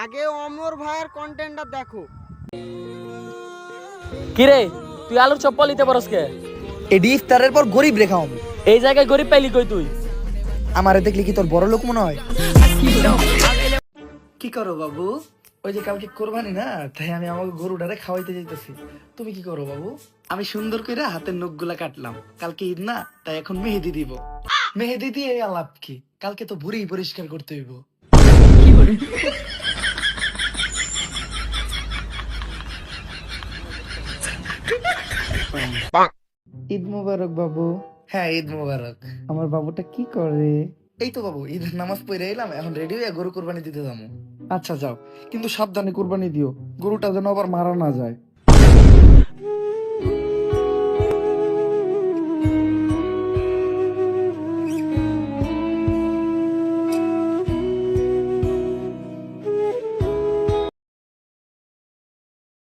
আগে অমর ভাইয়ের কন্টেন্টটা দেখো। কিরে তুই আলুর চপ নিতে পারস কে? এডি ইফতারের পর গরিব রেখা হম। এই জায়গায় গরিব পাইলি কই তুই? আমারে দেখলি কি তোর বড় লোক মনে হয়? কি করো বাবু? ওই যে কালকে কোরবানি না, তাই আমি আমাকে গরুটারে খাওয়াইতে যাইতেছি। তুমি কি করো বাবু? আমি সুন্দর করে হাতের নখগুলা কাটলাম, কালকে ঈদ না, তাই এখন মেহেদি দিব। মেহেদি দিয়ে আলাপ কি, কালকে তো ভুঁড়ি পরিষ্কার করতে হইব। ঈদ মোবারক বাবু। হ্যাঁ ঈদ মোবারক। আমার বাবুটা কি করে? এই তো বাবু ঈদের নামাজ পড়ে এলাম, এখন রেডি হয়ে গরু কোরবানি দিতে যাবো। আচ্ছা যাও, কিন্তু সাবধানে কোরবানি দিও, গরুটা যেন আবার মারা না যায়।